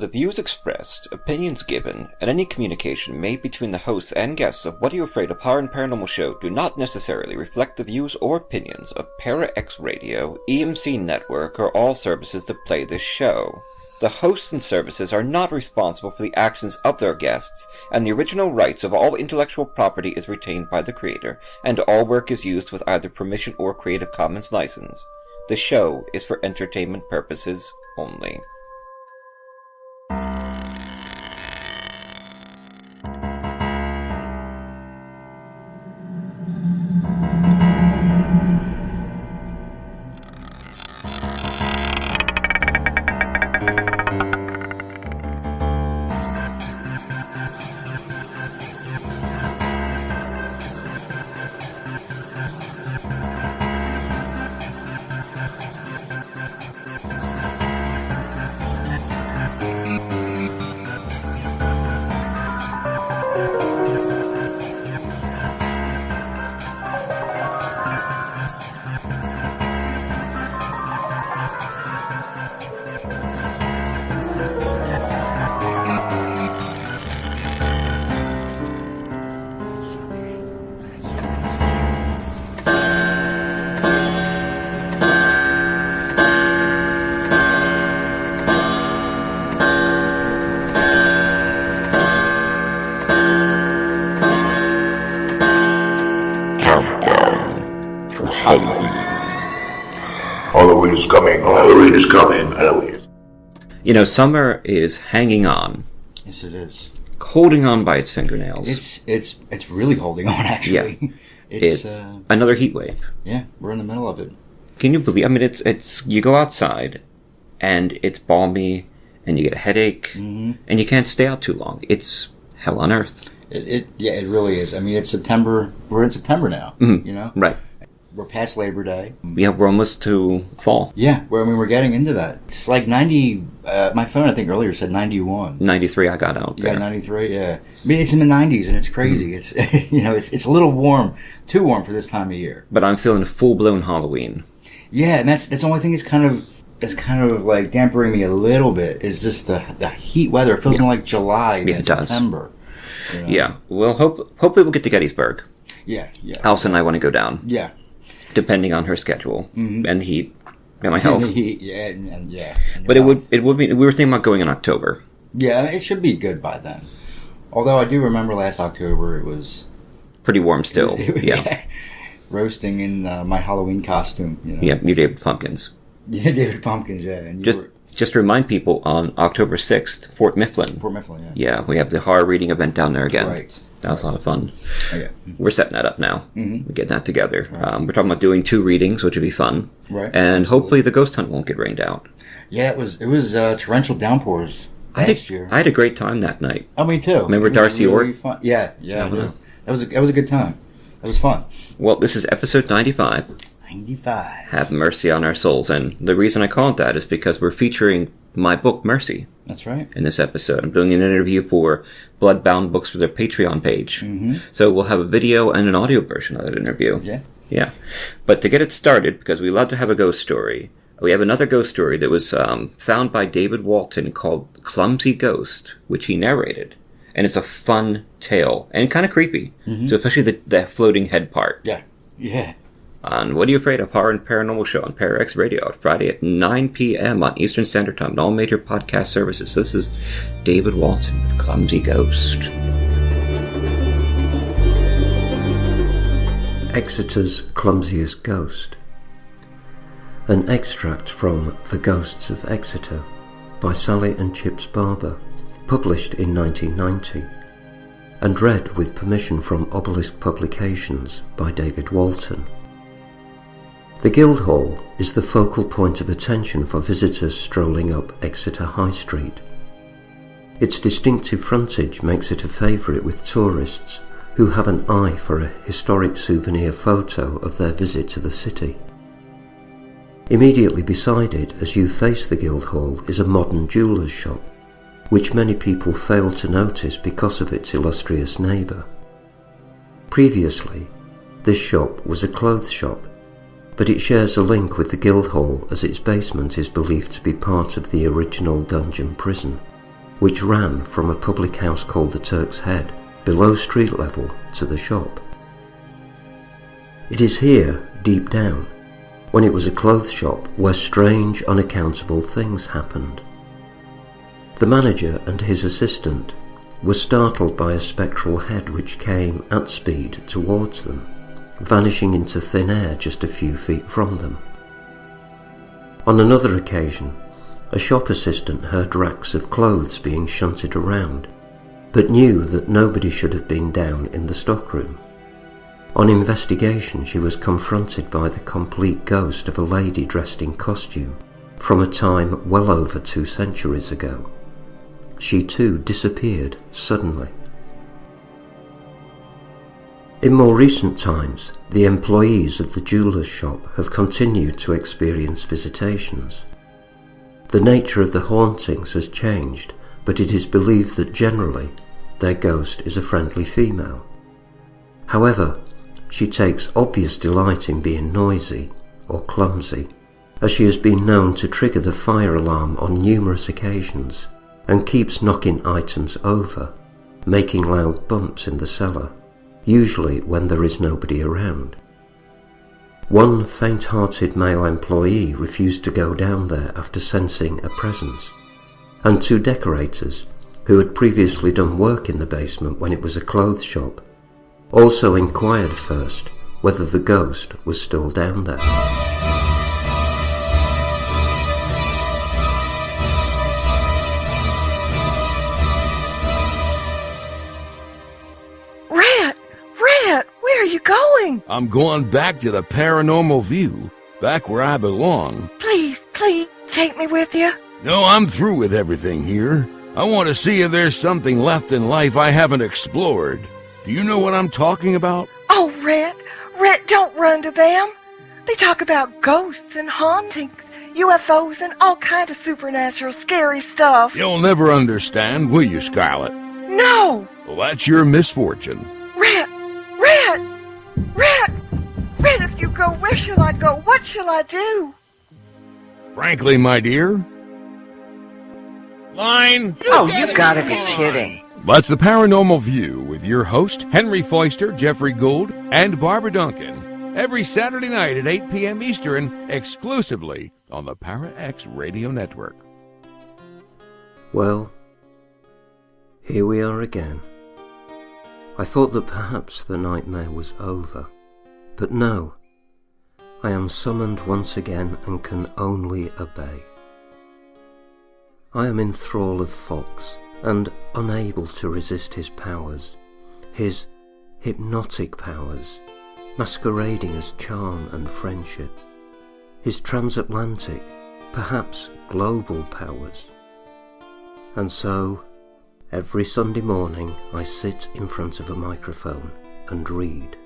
The views expressed, opinions given, and any communication made between the hosts and guests of What Are You Afraid of Horror and Paranormal Show do not necessarily reflect the views or opinions of Para-X Radio, EMC Network, or all services that play this show. The hosts and services are not responsible for the actions of their guests, and the original rights of all intellectual property is retained by the creator, and all work is used with either permission or Creative Commons license. The show is for entertainment purposes only. Halloween is coming. Halloween is coming. Halloween. You know, summer is hanging on. Yes, it is. Holding on by its fingernails. It's really holding on, actually. Yeah. It's another heat wave. Yeah, we're in the middle of it. Can you believe? I mean, it's you go outside, and it's balmy, and you get a headache, and you can't stay out too long. It's hell on earth. It really is. I mean, it's September. We're in September now. Mm-hmm. You know, right? We're past Labor Day. Yeah, we're almost to fall. Yeah, we're getting into that. It's like 90. My phone, I think earlier said 91. 93. I got out there. Yeah, 93. Yeah, I mean it's in the 90s and it's crazy. It's it's a little warm, too warm for this time of year. But I'm feeling full blown Halloween. Yeah, and that's the only thing that's kind of like dampering me a little bit is just the heat weather. It feels more like July than September. You know? Yeah. Well, hopefully we'll get to Gettysburg. Yeah. Elsa and I want to go down. Yeah. Depending on her schedule and the heat and my health. And the heat, yeah. But it would be. We were thinking about going in October. Yeah, it should be good by then. Although I do remember last October it was pretty warm still. Yeah. Roasting in my Halloween costume. You know? Yeah, you David Pumpkins. Yeah, David Pumpkins. Yeah, and just to remind people, on October 6th, Fort Mifflin. Fort Mifflin. Yeah. Yeah, we have the horror reading event down there again. Right. That was a lot of fun. Oh, yeah. We're setting that up now. Mm-hmm. We're getting that together. Right. We're talking about doing 2 readings, which would be fun. Right. And hopefully the ghost hunt won't get rained out. Yeah, it was torrential downpours last year. I had a great time that night. Oh, me too. Remember Darcy really Orr? Fun. Yeah, I do. That was a good time. That was fun. Well, this is episode 95. 95. Have mercy on our souls. And the reason I call it that is because we're featuring my book, Mercy. That's right. In this episode. I'm doing an interview for Bloodbound Books for their Patreon page. Mm-hmm. So we'll have a video and an audio version of that interview. Yeah. But to get it started, because we love to have a ghost story, we have another ghost story that was found by David Walton called Clumsy Ghost, which he narrated. And it's a fun tale. And kind of creepy. Mm-hmm. So especially the floating head part. Yeah. On What Are You Afraid of Horror and Paranormal Show on Para-X Radio, Friday at 9 p.m. on Eastern Standard Time and all major podcast services. This is David Walton with Clumsy Ghost. Exeter's Clumsiest Ghost. An extract from The Ghosts of Exeter by Sally and Chips Barber, published in 1990, and read with permission from Obelisk Publications by David Walton. The Guildhall is the focal point of attention for visitors strolling up Exeter High Street. Its distinctive frontage makes it a favourite with tourists who have an eye for a historic souvenir photo of their visit to the city. Immediately beside it, as you face the Guildhall, is a modern jeweller's shop, which many people fail to notice because of its illustrious neighbour. Previously, this shop was a clothes shop, but it shares a link with the Guildhall as its basement is believed to be part of the original dungeon prison. which ran from a public house called the Turk's Head, below street level, to the shop. It is here, deep down, when it was a clothes shop, where strange, unaccountable things happened. The manager and his assistant were startled by a spectral head which came at speed towards them, vanishing into thin air just a few feet from them. On another occasion, a shop assistant heard racks of clothes being shunted around, but knew that nobody should have been down in the stockroom. On investigation, she was confronted by the complete ghost of a lady dressed in costume from a time well over 2 centuries ago. She too disappeared suddenly. In more recent times, the employees of the jeweller's shop have continued to experience visitations. The nature of the hauntings has changed, but it is believed that generally their ghost is a friendly female. However, she takes obvious delight in being noisy or clumsy, as she has been known to trigger the fire alarm on numerous occasions and keeps knocking items over, making loud bumps in the cellar, usually when there is nobody around. One faint-hearted male employee refused to go down there after sensing a presence, and 2 decorators, who had previously done work in the basement when it was a clothes shop, also inquired first whether the ghost was still down there. Rat, where are you going? I'm going back to the paranormal view, back where I belong. Please, take me with you. No, I'm through with everything here. I want to see if there's something left in life I haven't explored. Do you know what I'm talking about? Oh, Rat, don't run to them. They talk about ghosts and hauntings, UFOs, and all kind of supernatural scary stuff. You'll never understand, will you, Scarlet? No! Well, that's your misfortune. Rat, if you go, where shall I go? What shall I do? Frankly, my dear... Line! Oh, you gotta be kidding. That's the Paranormal View with your host, Henry Foister, Jeffrey Gould, and Barbara Duncan. Every Saturday night at 8 p.m. Eastern, exclusively on the Para-X Radio Network. Well, here we are again. I thought that perhaps the nightmare was over, but no. I am summoned once again and can only obey. I am in thrall of Fox, and unable to resist his powers, his hypnotic powers, masquerading as charm and friendship, his transatlantic, perhaps global powers. And so, every Sunday morning I sit in front of a microphone and read.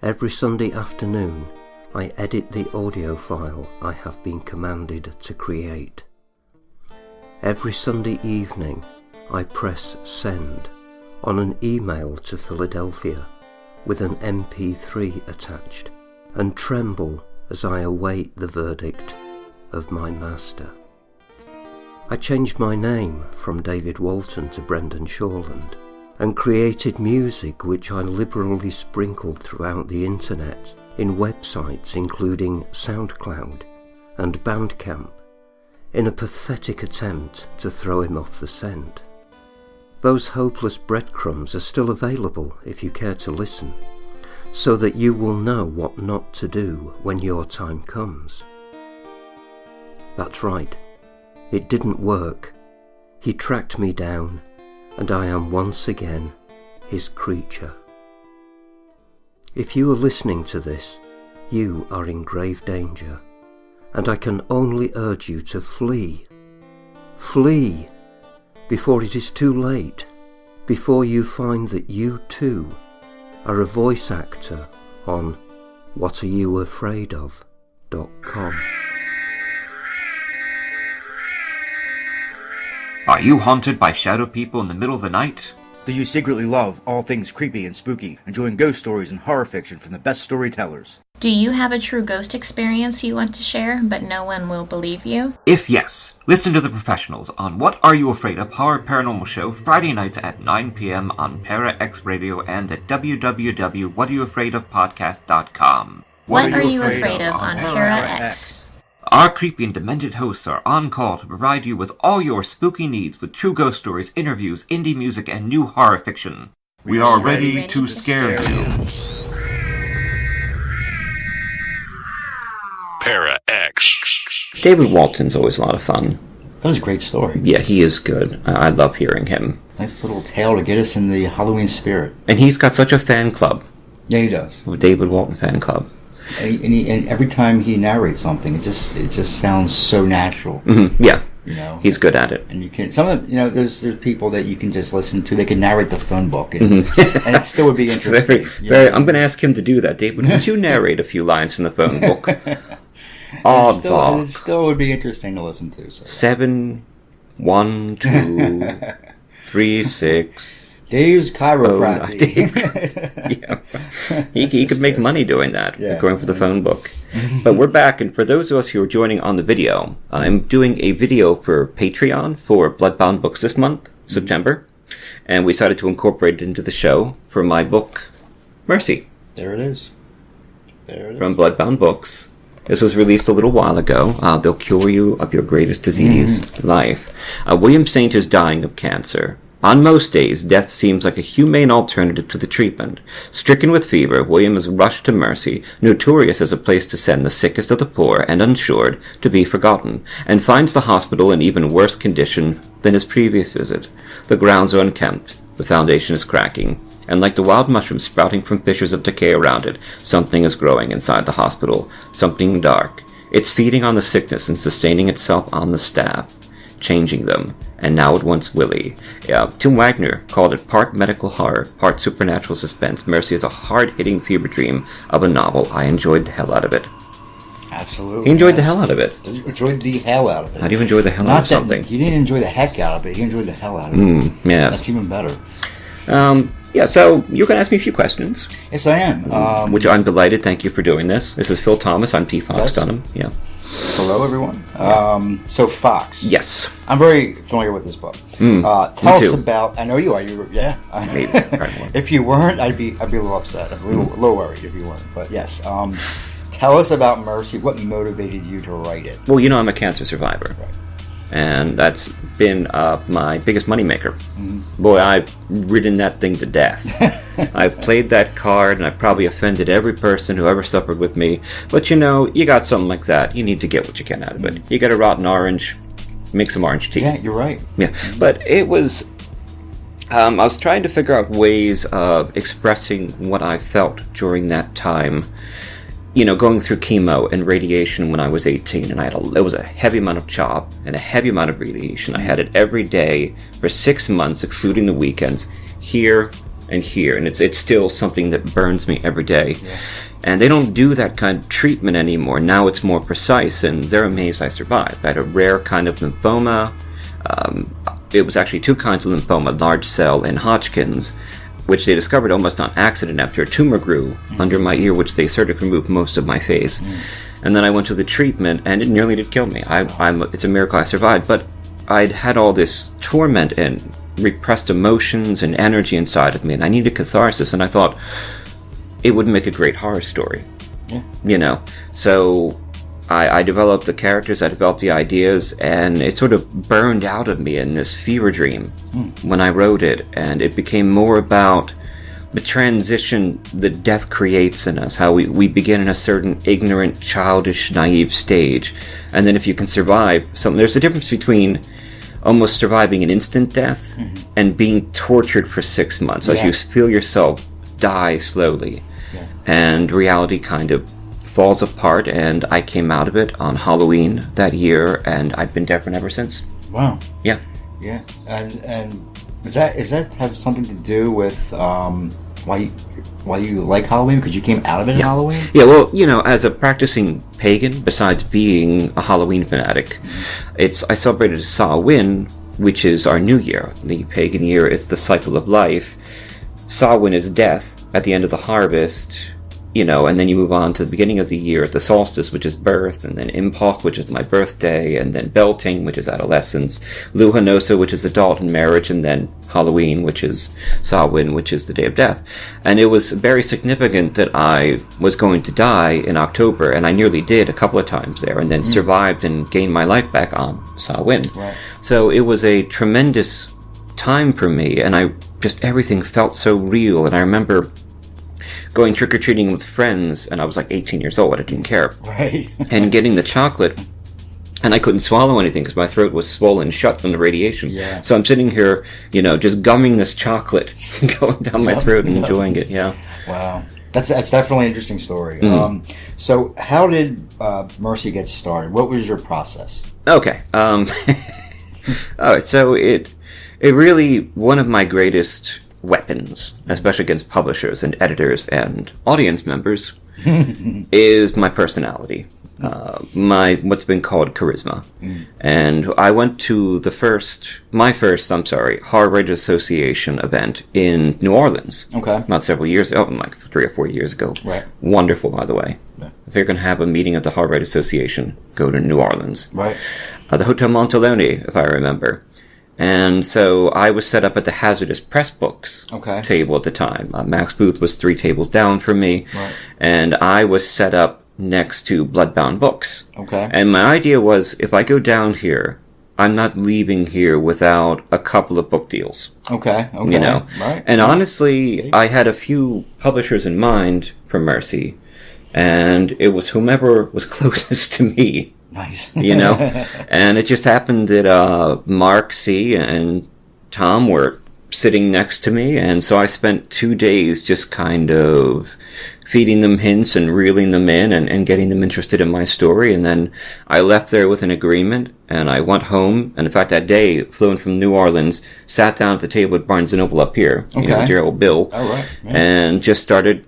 Every Sunday afternoon I edit the audio file I have been commanded to create. Every Sunday evening I press send on an email to Philadelphia with an MP3 attached and tremble as I await the verdict of my master. I changed my name from David Walton to Brendan Shawland and created music which I liberally sprinkled throughout the internet in websites including SoundCloud and Bandcamp in a pathetic attempt to throw him off the scent. Those hopeless breadcrumbs are still available if you care to listen, so that you will know what not to do when your time comes. That's right, it didn't work. He tracked me down, and I am once again his creature. If you are listening to this, you are in grave danger, and I can only urge you to flee. Flee! Before it is too late, before you find that you too are a voice actor on whatareyouafraidof.com. Are you haunted by shadow people in the middle of the night? Do you secretly love all things creepy and spooky, enjoying ghost stories and horror fiction from the best storytellers? Do you have a true ghost experience you want to share, but no one will believe you? If yes, listen to the professionals on What Are You Afraid of? Horror Paranormal Show, Friday nights at 9 p.m. on Para X Radio and at www.whatareyouafraidofpodcast.com. What are you afraid of on Para X? Our creepy and demented hosts are on call to provide you with all your spooky needs with true ghost stories, interviews, indie music, and new horror fiction. We are ready to scare you. Para X. David Walton's always a lot of fun. That was a great story. Yeah, he is good. I love hearing him. Nice little tale to get us in the Halloween spirit. And he's got such a fan club. Yeah, he does. The David Walton fan club. And every time he narrates something, it just sounds so natural. Mm-hmm. Yeah, you know, he's good at it. And you can there's people that you can just listen to. They can narrate the phone book, and, and it still would be interesting. Very. I'm going to ask him to do that. David, would you narrate a few lines from the phone book? It still would be interesting to listen to. So. 7, 1, 2, 3, 6. Dave's chiropractic. Yeah. He could make money doing that, going for the phone book. But we're back, and for those of us who are joining on the video, I'm doing a video for Patreon for Bloodbound Books this month, September, and we decided to incorporate it into the show for my book, Mercy. There it is. From Bloodbound Books. This was released a little while ago. They'll cure you of your greatest disease, life. William Saint is dying of cancer. On most days, death seems like a humane alternative to the treatment. Stricken with fever, William is rushed to Mercy, notorious as a place to send the sickest of the poor and uninsured to be forgotten, and finds the hospital in even worse condition than his previous visit. The grounds are unkempt, the foundation is cracking, and like the wild mushrooms sprouting from fissures of decay around it, something is growing inside the hospital, something dark. It's feeding on the sickness and sustaining itself on the staff, changing them, and now it wants Willie. Tim Wagner called it part medical horror, part supernatural suspense. Mercy is a hard-hitting fever dream of a novel. I enjoyed the hell out of it. Absolutely. He enjoyed the hell out of it. Enjoyed the hell out of it. How do you enjoy the hell out of something? He didn't enjoy the heck out of it. He enjoyed the hell out of it. Yes. That's even better. So you're going to ask me a few questions. Yes, I am. Which I'm delighted. Thank you for doing this. This is Phil Thomas. I'm T. Fox Dunham. Yeah. Hello, everyone. So, Fox. Yes. I'm very familiar with this book. Tell us about. I know you are. Yeah. Maybe. If you weren't, I'd be a little upset. A little worried if you weren't. But yes. Tell us about Mercy. What motivated you to write it? Well, I'm a cancer survivor. Right. And that's been my biggest moneymaker. Boy, I've ridden that thing to death. I've played that card, and I've probably offended every person who ever suffered with me. But you got something like that, you need to get what you can out of it. You get a rotten orange, make some orange tea. Yeah, you're right. Yeah, but it was... I was trying to figure out ways of expressing what I felt during that time. Going through chemo and radiation when I was 18, and it was a heavy amount of chop and a heavy amount of radiation. I had it every day for 6 months, excluding the weekends, here and here, and it's still something that burns me every day. Yeah. And they don't do that kind of treatment anymore. Now it's more precise, and they're amazed I survived. I had a rare kind of lymphoma. It was actually 2 kinds of lymphoma, large cell and Hodgkin's, which they discovered almost on accident after a tumor grew under my ear, which they surgically removed most of my face. And then I went to the treatment, and it nearly did kill me. It's a miracle I survived, but I'd had all this torment and repressed emotions and energy inside of me, and I needed catharsis, and I thought it would make a great horror story. Yeah. So I developed the characters, I developed the ideas, and it sort of burned out of me in this fever dream when I wrote it, and it became more about the transition that death creates in us, how we begin in a certain ignorant, childish, naive stage, and then if you can survive something, there's a difference between almost surviving an instant death and being tortured for 6 months, as you feel yourself die slowly, and reality kind of falls apart, and I came out of it on Halloween that year, and I've been different ever since. Wow. Yeah. Yeah. And does that have something to do with why you like Halloween? Because you came out of it in Halloween? Yeah, well, as a practicing pagan, besides being a Halloween fanatic, I celebrated Samhain which is our new year. The pagan year is the cycle of life. Samhain is death at the end of the harvest, and then you move on to the beginning of the year at the solstice, which is birth, and then Impoch, which is my birthday, and then Belting, which is adolescence, Luhanosa, which is adult and marriage, and then Halloween, which is Samhain, which is the day of death. And it was very significant that I was going to die in October, and I nearly did a couple of times there, and then survived and gained my life back on Samhain. Right. So it was a tremendous time for me, and everything felt so real. And I remember going trick-or-treating with friends, and I was like 18 years old, I didn't care. Right. And getting the chocolate, and I couldn't swallow anything because my throat was swollen shut from the radiation. Yeah. So I'm sitting here, just gumming this chocolate, going down my throat and enjoying it, yeah. Wow. That's definitely an interesting story. So how did Mercy get started? What was your process? Okay. All right, so it really, one of my greatest weapons, especially against publishers and editors and audience members, is my personality, my what's been called charisma. And I went to my first Horror Writers Association event in New Orleans. Okay. Not several years ago, like 3 or 4 years ago. Right. Wonderful, by the way. Yeah. If you're going to have a meeting at the Horror Writers Association, go to New Orleans. Right. The Hotel Montalone, if I remember. And so I was set up at the Hazardous Press Books table at the time. Max Booth was 3 tables down from me. Right. And I was set up next to Bloodbound Books. Okay. And my idea was, if I go down here, I'm not leaving here without a couple of book deals. Okay. Right. And honestly, I had a few publishers in mind for Mercy, and it was whomever was closest to me. Nice. And it just happened that Mark C. and Tom were sitting next to me, and so I spent 2 days just kind of feeding them hints and reeling them in and getting them interested in my story, and then I left there with an agreement, and I went home, and in fact that day, flew in from New Orleans, sat down at the table with Barnes & Noble up here, with your old Bill, and just started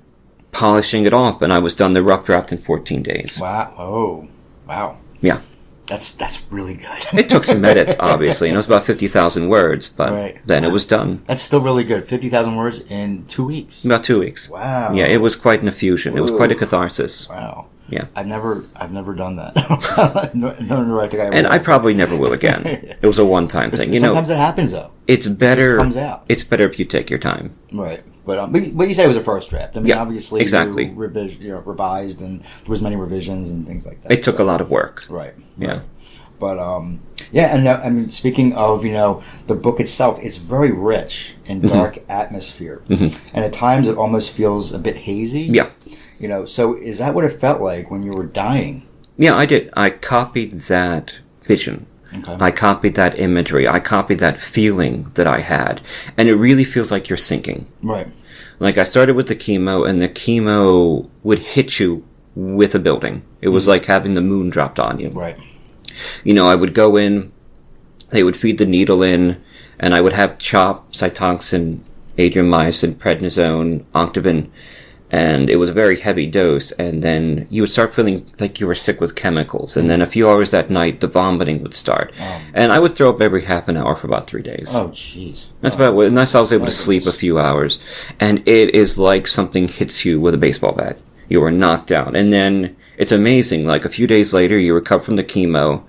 polishing it off, and I was done the rough draft in 14 days. Wow. Oh, wow. Yeah. That's really good. It took some edits, obviously. It was about 50,000 words, but then it was done. That's still really good. 50,000 words in 2 weeks. About 2 weeks. Wow. Yeah, it was quite an effusion. It was quite a catharsis. Wow. Yeah. I've never done that. no, I think I will. And I probably never will again. It was a one-time thing. Sometimes it happens, though. It's better. It comes out. It's better if you take your time. Right. But you say it was a first draft. I mean, obviously, exactly. You revised, and there was many revisions and things like that. It took a lot of work. Right. Yeah. But and I mean, speaking of the book itself, it's very rich in dark atmosphere, and at times it almost feels a bit hazy. Yeah. So is that what it felt like when you were dying? Yeah, I did. I copied that vision. Okay. I copied that imagery. I copied that feeling that I had, and it really feels like you're sinking. Right. Like I started with the chemo, and the chemo would hit you with a building. It was like having the moon dropped on you. Right. I would go in, they would feed the needle in, and I would have CHOP, Cytoxin, Adriamycin, Prednisone, Octavin, and it was a very heavy dose, and then you would start feeling like you were sick with chemicals, and then a few hours that night, the vomiting would start. And I would throw up every half an hour for about 3 days. Oh, jeez. That's about what, unless I was able to sleep a few hours, and it is like something hits you with a baseball bat. You were knocked down, and then it's amazing, like a few days later, you recover from the chemo,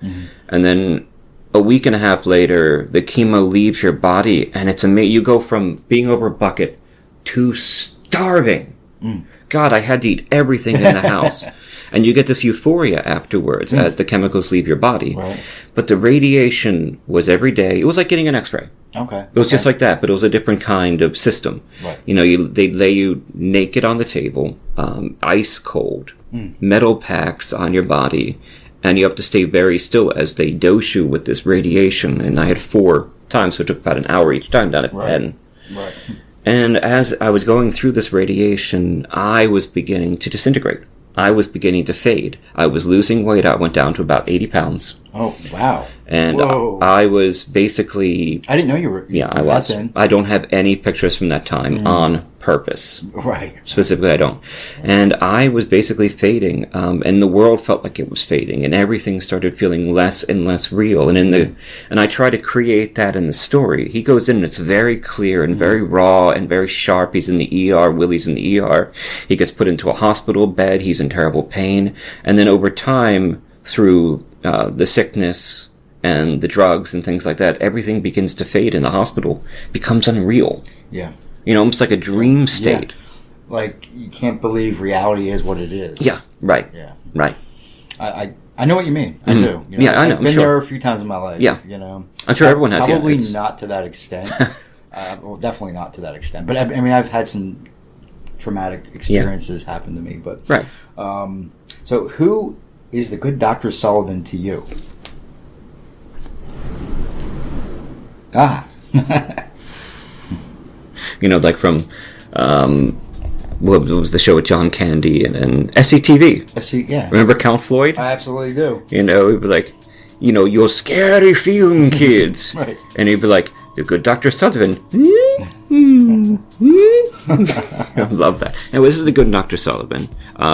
and then a week and a half later, the chemo leaves your body, and it's amazing. You go from being over a bucket to starving. God, I had to eat everything in the house. And you get this euphoria afterwards as the chemicals leave your body. Right. But the radiation was every day. It was like getting an x-ray. Okay. It was just like that, but it was a different kind of system. Right. They'd lay you naked on the table, ice cold, metal packs on your body, and you have to stay very still as they dose you with this radiation. And I had 4 times, so it took about an hour each time down at Penn. Right. And as I was going through this radiation, I was beginning to disintegrate. I was beginning to fade. I was losing weight. I went down to about 80 pounds. Oh, wow. And Whoa. I was basically... I didn't know you were... Yeah, I was. I don't have any pictures from that time on purpose. Right. Specifically, I don't. And I was basically fading, and the world felt like it was fading, and everything started feeling less and less real. And I try to create that in the story. He goes in, and it's very clear and very raw and very sharp. He's in the ER. Willie's in the ER. He gets put into a hospital bed. He's in terrible pain. And then over time, through the sickness and the drugs and things like that, everything begins to fade in the hospital, becomes unreal. Yeah. Almost like a dream state. Yeah. Like, you can't believe reality is what it is. Yeah, right. Yeah. Right. I know what you mean. I do. Yeah, I know. I've been there a few times in my life. Yeah. I'm sure everyone has. Probably not to that extent. Well, definitely not to that extent. But I mean, I've had some traumatic experiences happen to me. But right. So who is the good Dr. Sullivan to you? Like from what was the show with John Candy and SCTV? Yeah. Remember Count Floyd? I absolutely do. He'd be like, you're scary film kids. Right. And he'd be like, the good Dr. Sullivan. I love that. Anyway, this is the good Dr. Sullivan.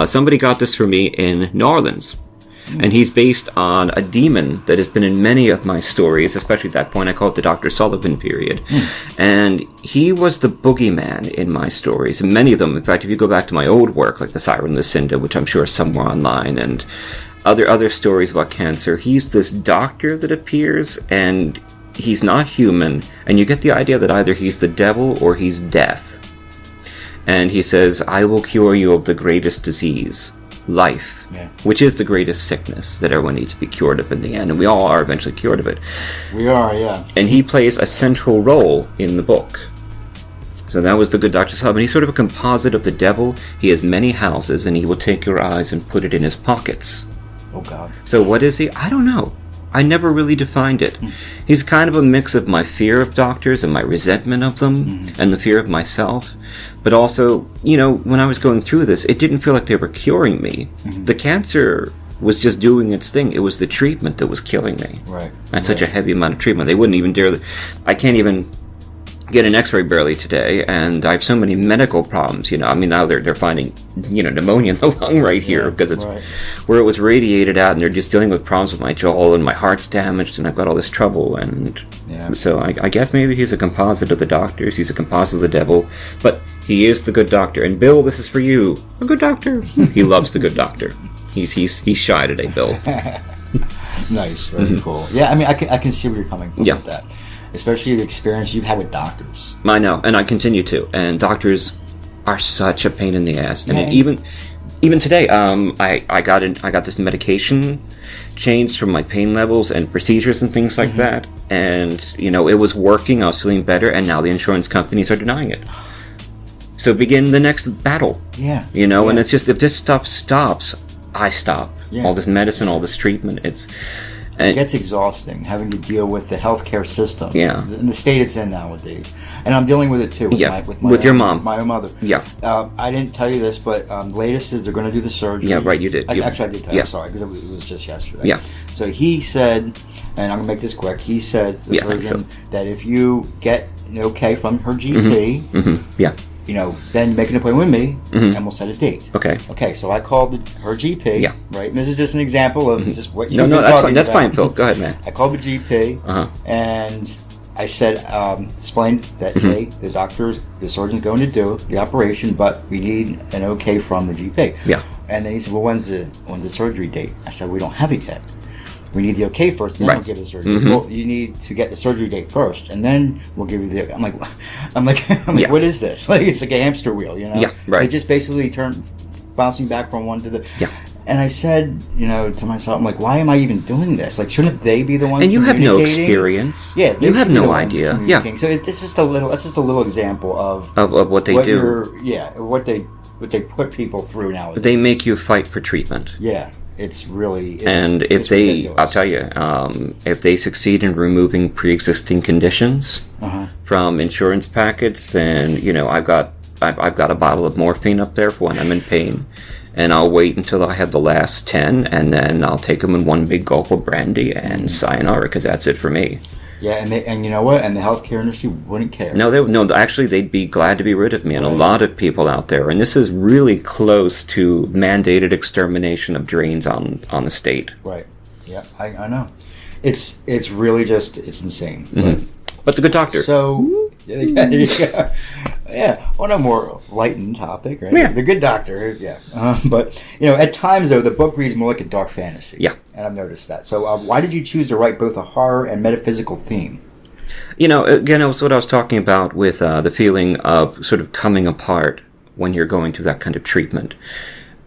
Somebody got this for me in New Orleans. And he's based on a demon that has been in many of my stories, especially at that point. I call it the Dr. Sullivan period. And he was the boogeyman in my stories. And many of them, in fact, if you go back to my old work, like The Siren Lucinda, which I'm sure is somewhere online, and other stories about cancer, he's this doctor that appears, and he's not human. And you get the idea that either he's the devil or he's death. And he says, I will cure you of the greatest disease, life. Yeah. Which is the greatest sickness that everyone needs to be cured of in the end, and we all are eventually cured of it. We are, yeah. And he plays a central role in the book. So that was the good Dr. Sullivan. He's sort of a composite of the devil. He has many houses, and he will take your eyes and put it in his pockets. Oh, God. So what is he? I don't know. I never really defined it. He's kind of a mix of my fear of doctors and my resentment of them, and the fear of myself. But also, when I was going through this, it didn't feel like they were curing me. The cancer was just doing its thing. It was the treatment that was killing me. Right. And such a heavy amount of treatment. They wouldn't even dare... I can't even get an x-ray barely today, and I have so many medical problems, now they're finding, pneumonia in the lung right here, because it's where it was radiated out, and they're just dealing with problems with my jaw, and my heart's damaged, and I've got all this trouble, and so I guess maybe he's a composite of the doctors, he's a composite of the devil, but he is the good doctor. And Bill, this is for you, a good doctor. He loves the good doctor. He's shy today, Bill. Nice, very cool. Yeah, I mean, I can see where you're coming from with that. Especially the experience you've had with doctors. I know, and I continue to. And doctors are such a pain in the ass. Yeah. And even today, I got this medication changed from my pain levels and procedures and things like that. And it was working. I was feeling better, and now the insurance companies are denying it. So begin the next battle. Yeah. And it's just, if this stuff stops, I stop. Yeah. All this medicine, all this treatment, it gets exhausting having to deal with the healthcare system. Yeah. And the state it's in nowadays. And I'm dealing with it too. With your mom. My own mother. Yeah. I didn't tell you this, but the latest is they're going to do the surgery. Yeah, right, you did. Actually, I did tell you. Yeah. I'm sorry, because it was just yesterday. Yeah. So he said, and I'm going to make this quick, he said, the surgeon, that if you get an okay from her GP, then make an appointment with me, and we'll set a date. Okay, so I called her GP, right? And this is just an example of just what you've been talking about. That's fine, Phil. Go ahead, man. I called the GP, and I said, explained that, hey, the surgeon's going to do the operation, but we need an okay from the GP. Yeah. And then he said, well, when's the surgery date? I said, we don't have it yet. We need the okay first, then we'll give the surgery. Well, you need to get the surgery date first, and then we'll give you the. I'm like, what is this? Like, it's like a hamster wheel, Yeah, right. They just basically bouncing back from one to the. Yeah. And I said, to myself, I'm like, why am I even doing this? Like, shouldn't they be the ones? And you have no experience. Yeah, you have no idea. Yeah. So this is that's just a little example of what they do. What they put people through nowadays. They make you fight for treatment. Yeah. It's really... and if they, ridiculous. I'll tell you, if they succeed in removing pre-existing conditions from insurance packets, then, I've got a bottle of morphine up there for when I'm in pain. and I'll wait until I have the last 10, and then I'll take them in one big gulp of brandy and sayonara, because that's it for me. Yeah, and you know what? And the healthcare industry wouldn't care. No, actually, they'd be glad to be rid of me, and a lot of people out there. And this is really close to mandated extermination of drains on the state. Right. Yeah, I know. It's really just, it's insane. But the good doctor. So, there you go. Yeah, on a more lightened topic, right? Yeah. The good doctor, yeah. But, at times, though, the book reads more like a dark fantasy. Yeah. And I've noticed that. So, why did you choose to write both a horror and metaphysical theme? Again, it was what I was talking about with the feeling of sort of coming apart when you're going through that kind of treatment.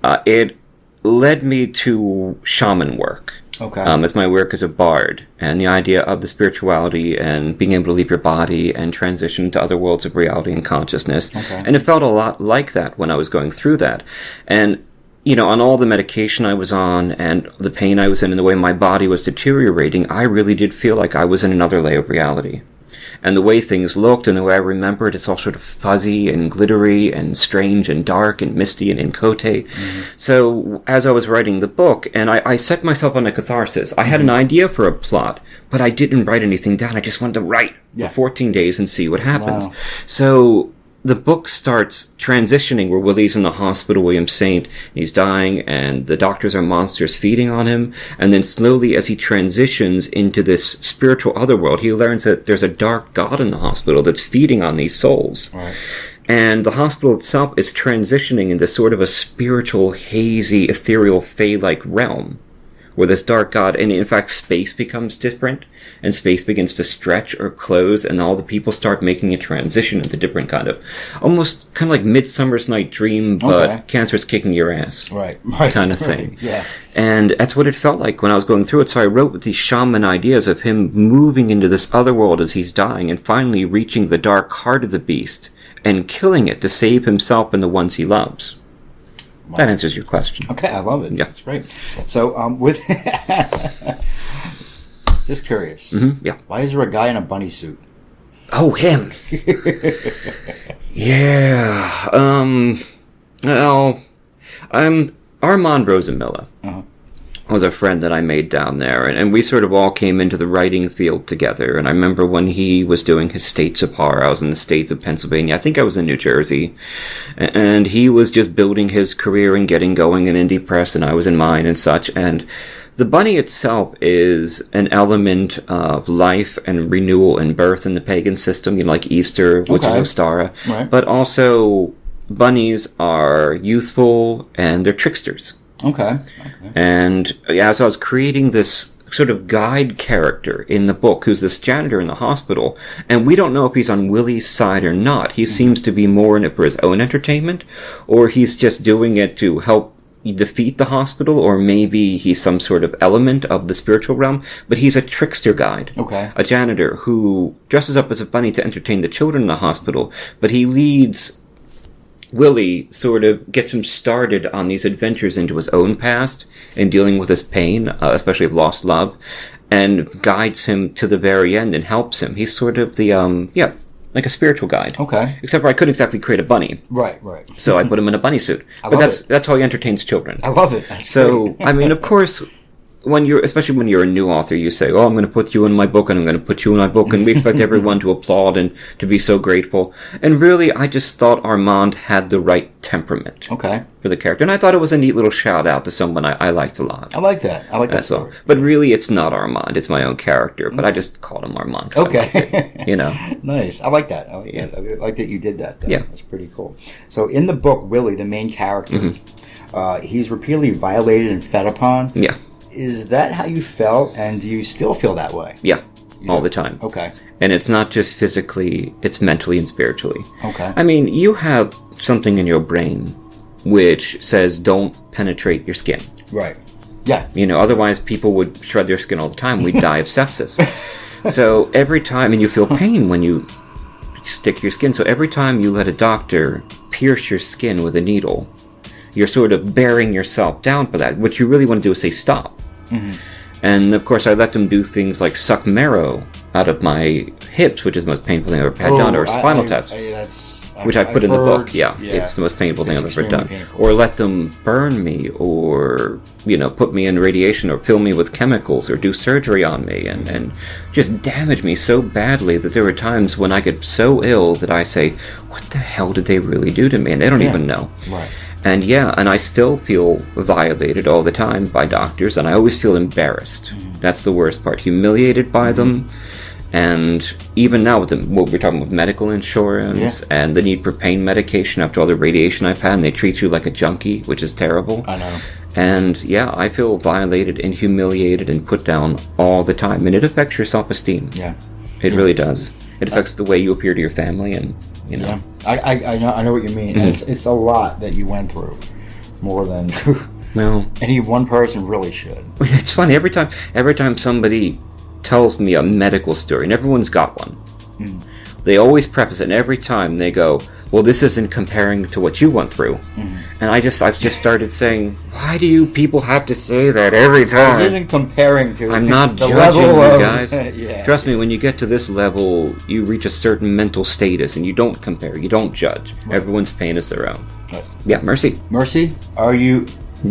It led me to shaman work. Okay. As my work as a bard, and the idea of the spirituality and being able to leave your body and transition to other worlds of reality and consciousness. Okay. And it felt a lot like that when I was going through that. And, on all the medication I was on and the pain I was in and the way my body was deteriorating, I really did feel like I was in another layer of reality. And the way things looked and the way I remember it, it's all sort of fuzzy and glittery and strange and dark and misty and incote. So as I was writing the book, and I set myself on a catharsis. I had an idea for a plot, but I didn't write anything down. I just wanted to write for 14 days and see what happens. Wow. So the book starts transitioning where Willie's in the hospital, William Saint, he's dying, and the doctors are monsters feeding on him. And then slowly, as he transitions into this spiritual otherworld, he learns that there's a dark god in the hospital that's feeding on these souls. Right. And the hospital itself is transitioning into sort of a spiritual, hazy, ethereal, fae-like realm, where this dark god, and in fact space becomes different, and space begins to stretch or close, and all the people start making a transition into different kind of like Midsummer's Night Dream, but cancer's kicking your ass. Right. Kind of thing. Yeah. And that's what it felt like when I was going through it. So I wrote with these shaman ideas of him moving into this other world as he's dying, and finally reaching the dark heart of the beast, and killing it to save himself and the ones he loves. Wow. That answers your question. Okay, I love it. Yeah. That's great. So, with just curious. Yeah. Why is there a guy in a bunny suit? Oh, him. Yeah. Well, I'm Armand Rosenmiller. Was a friend that I made down there, and we sort of all came into the writing field together. And I remember when he was doing his States of Horror, I was in the states of Pennsylvania. I think I was in New Jersey, and he was just building his career and getting going in indie press, and I was in mine and such. And the bunny itself is an element of life and renewal and birth in the pagan system, like Easter, which is Ostara. Right. But also, bunnies are youthful and they're tricksters. Okay. And as I was creating this sort of guide character in the book, who's this janitor in the hospital, and we don't know if he's on Willie's side or not. He seems to be more in it for his own entertainment, or he's just doing it to help defeat the hospital, or maybe he's some sort of element of the spiritual realm, but he's a trickster guide. Okay. A janitor who dresses up as a bunny to entertain the children in the hospital, but he leads Willie, sort of gets him started on these adventures into his own past and dealing with his pain, especially of lost love, and guides him to the very end and helps him. He's sort of the, like a spiritual guide. Okay. Except for I couldn't exactly create a bunny. Right. So I put him in a bunny suit. That's how he entertains children. I love it. That's so, great. I mean, of course, especially when you're a new author, you say, I'm going to put you in my book, and I'm going to put you in my book, and we expect everyone to applaud and to be so grateful. And really, I just thought Armand had the right temperament for the character. And I thought it was a neat little shout out to someone I liked a lot. I like that. I like that. That's all. But really, it's not Armand. It's my own character. But I just called him Armand. Okay. Nice. I like that. I like that you did that, though. Yeah. That's pretty cool. So in the book, Willie, the main character, he's repeatedly violated and fed upon. Yeah. Is that how you felt, and do you still feel that way? Yeah, all the time. Okay. And it's not just physically, it's mentally and spiritually. Okay. I mean, you have something in your brain which says don't penetrate your skin. Right. Yeah. Otherwise people would shred their skin all the time. We'd die of sepsis. So every time, and you feel pain when you stick your skin. So every time you let a doctor pierce your skin with a needle, you're sort of bearing yourself down for that. What you really want to do is say stop. And of course I let them do things like suck marrow out of my hips, which is the most painful thing I've ever had done, or spinal taps. which I put in the book. Yeah, it's the most painful thing I've ever done. Painful. Or let them burn me, or put me in radiation, or fill me with chemicals, or do surgery on me, and just damage me so badly that there were times when I get so ill that I say, "What the hell did they really do to me?" And they don't even know. Right. And I still feel violated all the time by doctors, and I always feel embarrassed. That's the worst part. Humiliated by them. And even now with what we're talking with medical insurance and the need for pain medication after all the radiation I've had, and they treat you like a junkie, which is terrible. I know. And I feel violated and humiliated and put down all the time. And it affects your self-esteem. Yeah. It really does. It affects the way you appear to your family, and Yeah. I know what you mean. It's a lot that you went through. More than any one person really should. It's funny, every time somebody tells me a medical story, and everyone's got one, they always preface it, and every time they go, "Well, this isn't comparing to what you went through." And I've just started saying, why do you people have to say that every time? This isn't comparing to I'm not the judging level you of, guys. Trust me, when you get to this level, you reach a certain mental status, and you don't compare, you don't judge. Right. Everyone's pain is their own. Right. Yeah, Mercy. Mercy, are you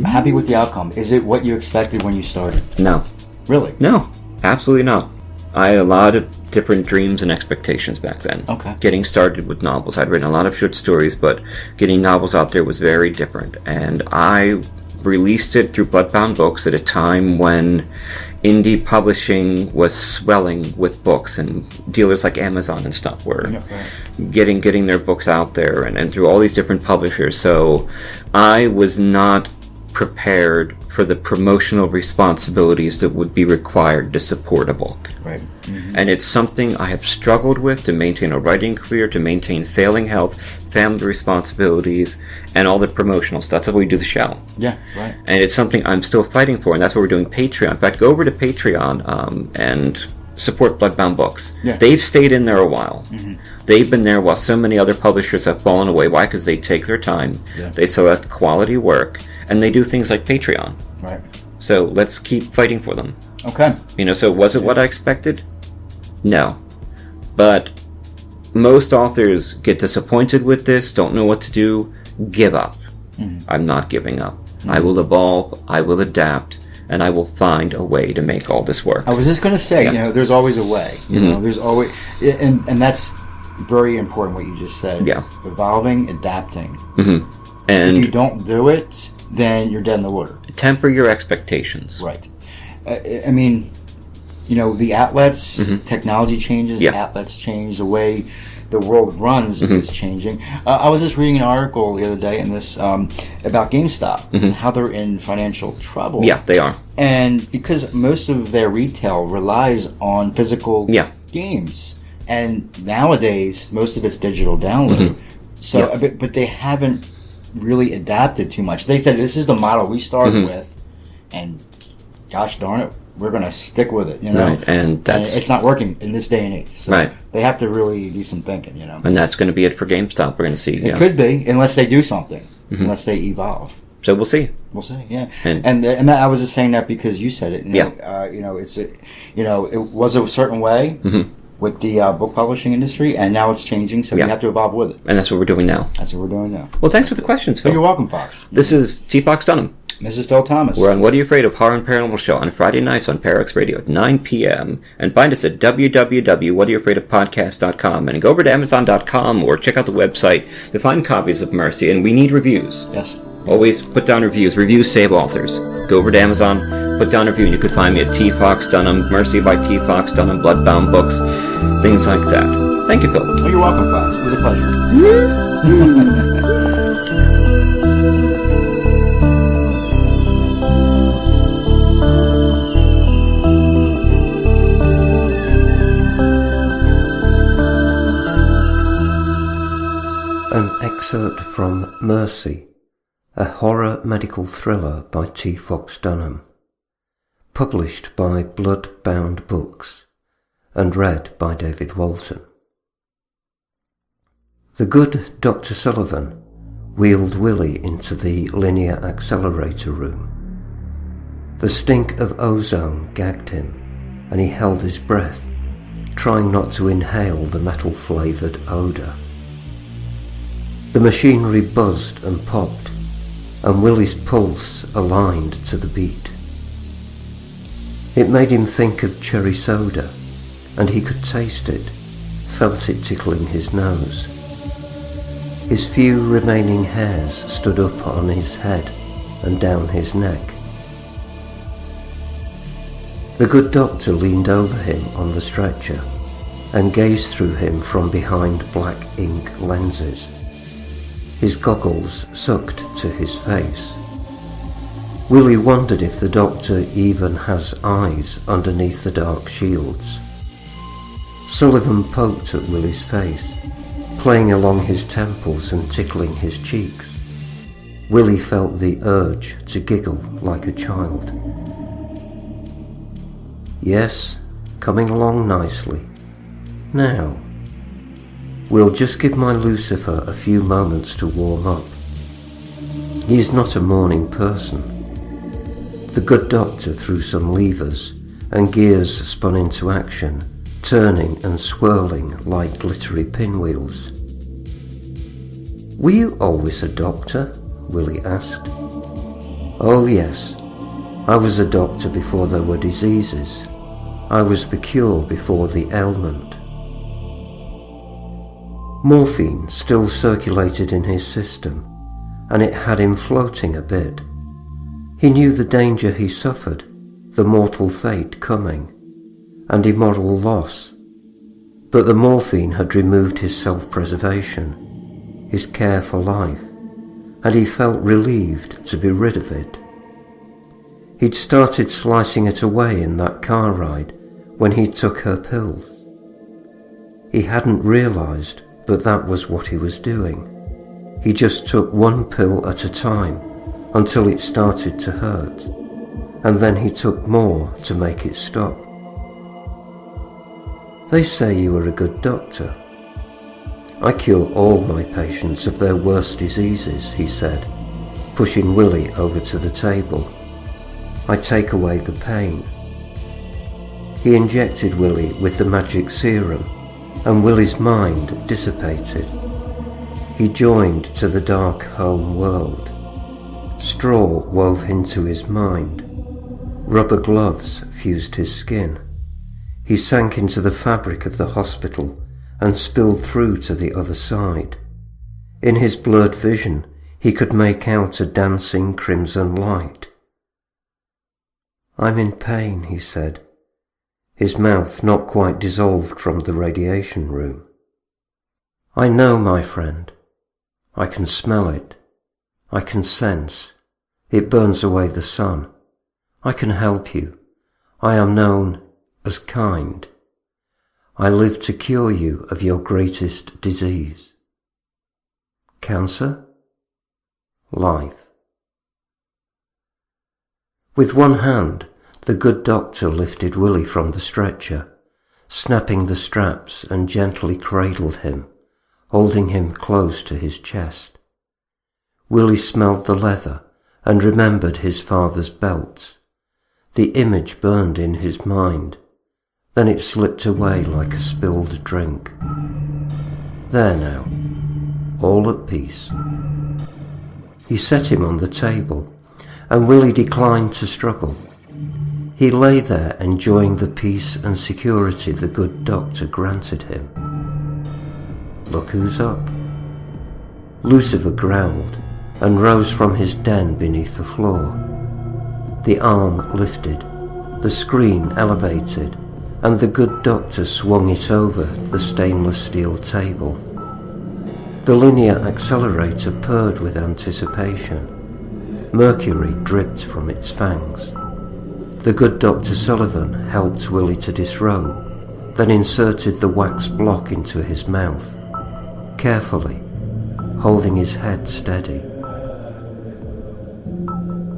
happy with the outcome? Is it what you expected when you started? No. Really? No, absolutely not. I had a lot of different dreams and expectations back then. Okay. Getting started with novels. I'd written a lot of short stories, but getting novels out there was very different. And I released it through Bloodbound Books at a time when indie publishing was swelling with books, and dealers like Amazon and stuff were getting their books out there, and through all these different publishers. So I was not prepared for the promotional responsibilities that would be required to support a book. Right. And it's something I have struggled with to maintain a writing career, to maintain failing health, family responsibilities, and all the promotional stuff. That's how we do the show. Yeah, right. And it's something I'm still fighting for, and that's why we're doing Patreon. In fact, go over to Patreon and support Bloodbound Books. Yeah. They've stayed in there a while. They've been there while so many other publishers have fallen away. Why? Because they take their time. Yeah. They select quality work, and they do things like Patreon. Right. So let's keep fighting for them. Okay. So was it what I expected? No. But most authors get disappointed with this, don't know what to do, give up. I'm not giving up. I will evolve, I will adapt, and I will find a way to make all this work. I was just going to say, there's always a way. You know, there's always, and that's very important what you just said. Yeah. Evolving, adapting. And if you don't do it, then you're dead in the water. Temper your expectations. Right. I mean, the outlets, technology changes, outlets change, the way the world runs is changing. I was just reading an article the other day in this about GameStop, how they're in financial trouble. Yeah, they are. And because most of their retail relies on physical games. And nowadays, most of it's digital download. So, but they haven't really adapted too much. They said, this is the model we started with, and gosh darn it, we're going to stick with it, Right, and it's not working in this day and age. So they have to really do some thinking, And that's going to be it for GameStop. We're going to see. It could be, unless they do something, unless they evolve. So we'll see. We'll see, yeah. And that, I was just saying that because you said it. It was a certain way with the book publishing industry, and now it's changing, so you have to evolve with it. And that's what we're doing now. That's what we're doing now. Well, thanks for the questions, Phil. You're welcome, Fox. This is T. Fox Dunham. Mrs. Phil Thomas. We're on What Are You Afraid of? Horror and Paranormal Show on Friday nights on Parax Radio at 9 p.m. And find us at www.whatayouafraidofpodcast.com. And go over to Amazon.com or check out the website to find copies of Mercy. And we need reviews. Yes. Always put down reviews. Reviews save authors. Go over to Amazon, put down a review, and you could find me at T. Fox Dunham, Mercy by T. Fox Dunham, Bloodbound Books, things like that. Thank you, Phil. Oh, you're welcome, Fox. It was a pleasure. An excerpt from Mercy, a horror medical thriller by T. Fox Dunham, published by Bloodbound Books, and read by David Walton. The good Dr. Sullivan wheeled Willie into the linear accelerator room. The stink of ozone gagged him, and he held his breath, trying not to inhale the metal-flavoured odour. The machinery buzzed and popped, and Willie's pulse aligned to the beat. It made him think of cherry soda, and he could taste it, felt it tickling his nose. His few remaining hairs stood up on his head and down his neck. The good doctor leaned over him on the stretcher and gazed through him from behind black ink lenses. His goggles sucked to his face. Willie wondered if the doctor even has eyes underneath the dark shields. Sullivan poked at Willie's face, playing along his temples and tickling his cheeks. Willie felt the urge to giggle like a child. Yes, coming along nicely. Now, we'll just give my Lucifer a few moments to warm up. He's not a morning person. The good doctor threw some levers, and gears spun into action, turning and swirling like glittery pinwheels. Were you always a doctor? Willie asked. Oh yes, I was a doctor before there were diseases. I was the cure before the ailment. Morphine still circulated in his system, and it had him floating a bit. He knew the danger he suffered, the mortal fate coming, and immoral loss. But the morphine had removed his self-preservation, his care for life, and he felt relieved to be rid of it. He'd started slicing it away in that car ride when he took her pills. He hadn't realized, but that was what he was doing. He just took one pill at a time until it started to hurt, and then he took more to make it stop. They say you are a good doctor. I cure all my patients of their worst diseases, he said, pushing Willie over to the table. I take away the pain. He injected Willie with the magic serum, and Willie's mind dissipated. He joined to the dark home world. Straw wove into his mind. Rubber gloves fused his skin. He sank into the fabric of the hospital and spilled through to the other side. In his blurred vision, he could make out a dancing crimson light. I'm in pain, he said, his mouth not quite dissolved from the radiation room. I know, my friend. I can smell it. I can sense. It burns away the sun. I can help you. I am known as kind. I live to cure you of your greatest disease. Cancer? Life. With one hand, the good doctor lifted Willie from the stretcher, snapping the straps, and gently cradled him, holding him close to his chest. Willie smelled the leather and remembered his father's belts. The image burned in his mind. Then it slipped away like a spilled drink. There now, all at peace. He set him on the table, and Willie declined to struggle. He lay there enjoying the peace and security the good doctor granted him. Look who's up. Lucifer growled and rose from his den beneath the floor. The arm lifted, the screen elevated, and the good doctor swung it over the stainless steel table. The linear accelerator purred with anticipation. Mercury dripped from its fangs. The good Dr. Sullivan helped Willie to disrobe, then inserted the wax block into his mouth, carefully, holding his head steady.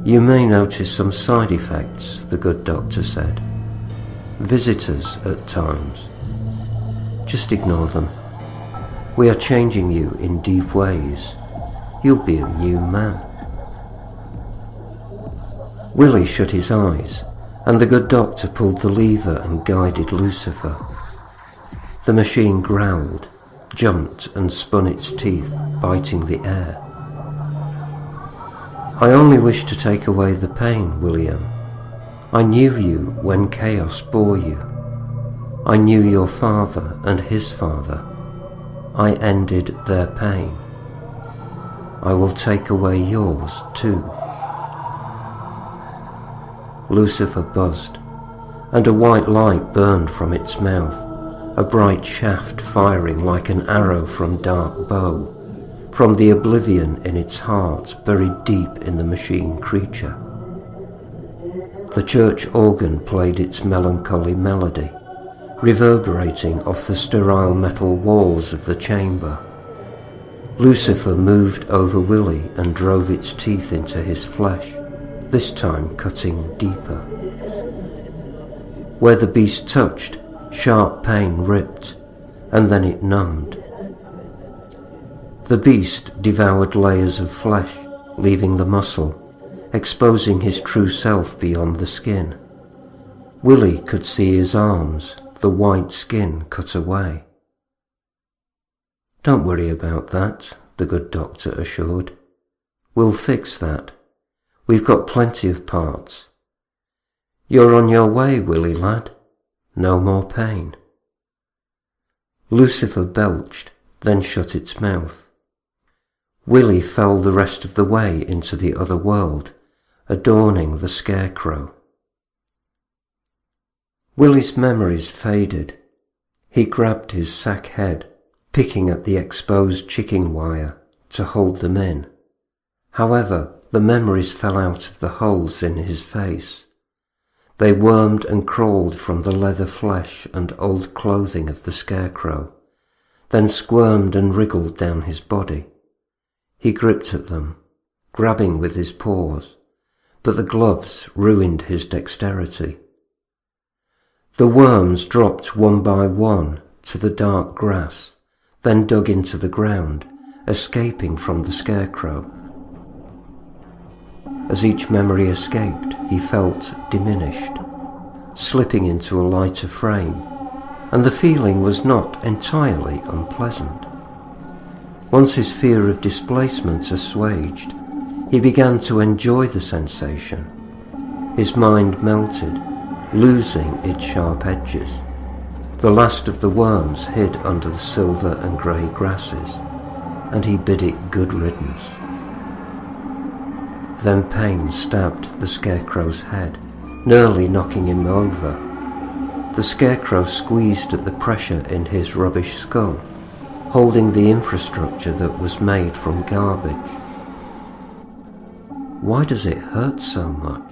You may notice some side effects, the good doctor said. Visitors at times. Just ignore them. We are changing you in deep ways. You'll be a new man. Willie shut his eyes, and the good doctor pulled the lever and guided Lucifer. The machine growled, jumped and spun its teeth, biting the air. I only wish to take away the pain, William. I knew you when chaos bore you. I knew your father and his father. I ended their pain. I will take away yours too. Lucifer buzzed, and a white light burned from its mouth, a bright shaft firing like an arrow from dark bow, from the oblivion in its heart buried deep in the machine creature. The church organ played its melancholy melody, reverberating off the sterile metal walls of the chamber. Lucifer moved over Willie and drove its teeth into his flesh, this time cutting deeper. Where the beast touched, sharp pain ripped, and then it numbed. The beast devoured layers of flesh, leaving the muscle, exposing his true self beyond the skin. Willie could see his arms, the white skin cut away. "Don't worry about that," the good doctor assured. "We'll fix that. We've got plenty of parts. You're on your way, Willie lad. No more pain." Lucifer belched, then shut its mouth. Willie fell the rest of the way into the other world, adorning the scarecrow. Willie's memories faded. He grabbed his sack head, picking at the exposed chicken wire to hold them in. However, the memories fell out of the holes in his face. They wormed and crawled from the leather flesh and old clothing of the scarecrow, then squirmed and wriggled down his body. He gripped at them, grabbing with his paws, but the gloves ruined his dexterity. The worms dropped one by one to the dark grass, then dug into the ground, escaping from the scarecrow. As each memory escaped, he felt diminished, slipping into a lighter frame, and the feeling was not entirely unpleasant. Once his fear of displacement assuaged, he began to enjoy the sensation. His mind melted, losing its sharp edges. The last of the worms hid under the silver and grey grasses, and he bid it good riddance. Then pain stabbed the scarecrow's head, nearly knocking him over. The scarecrow squeezed at the pressure in his rubbish skull, holding the infrastructure that was made from garbage. Why does it hurt so much?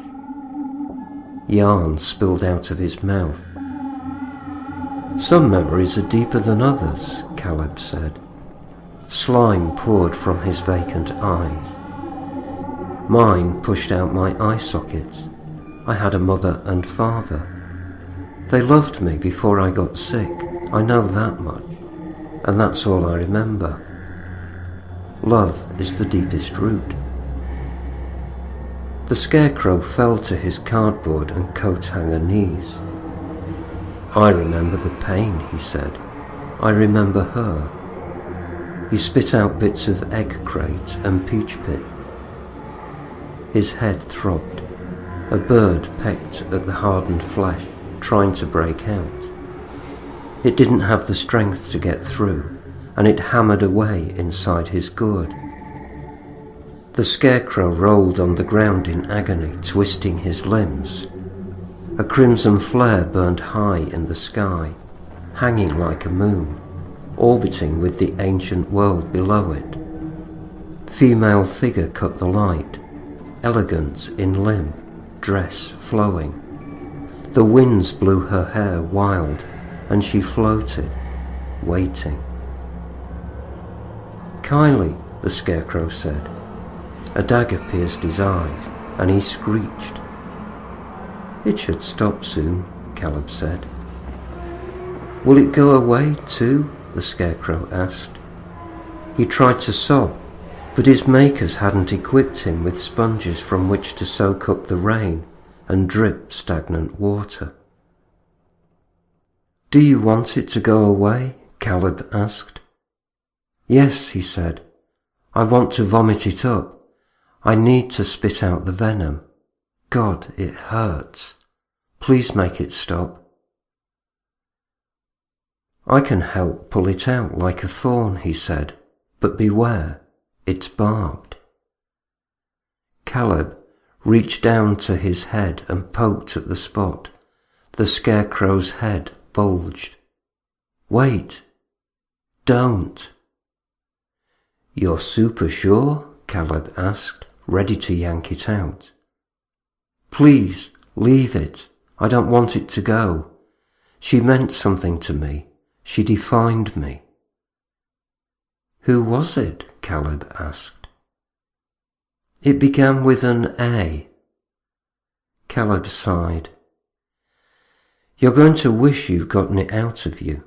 Yarn spilled out of his mouth. Some memories are deeper than others, Caleb said. Slime poured from his vacant eyes. Mine pushed out my eye sockets. I had a mother and father. They loved me before I got sick, I know that much, and that's all I remember. Love is the deepest root. The scarecrow fell to his cardboard and coat hanger knees. I remember the pain, he said. I remember her. He spit out bits of egg crate and peach pit. His head throbbed. A bird pecked at the hardened flesh, trying to break out. It didn't have the strength to get through, and it hammered away inside his gourd. The scarecrow rolled on the ground in agony, twisting his limbs. A crimson flare burned high in the sky, hanging like a moon, orbiting with the ancient world below it. Female figure cut the light, elegant in limb, dress flowing. The winds blew her hair wild, and she floated, waiting. "Kylie," the scarecrow said. A dagger pierced his eyes, and he screeched. "It should stop soon," Caleb said. "Will it go away too?" the scarecrow asked. He tried to sob, but his makers hadn't equipped him with sponges from which to soak up the rain and drip stagnant water. "Do you want it to go away?" Caleb asked. Yes, he said. I want to vomit it up. I need to spit out the venom. God, it hurts. Please make it stop. I can help pull it out like a thorn, he said, but beware, it's barbed. Caleb reached down to his head and poked at the spot. The scarecrow's head bulged. Wait! Don't! You're super sure? Caleb asked, ready to yank it out. Please, leave it. I don't want it to go. She meant something to me. She defined me. Who was it? Caleb asked. It began with an A. Caleb sighed. You're going to wish you've gotten it out of you.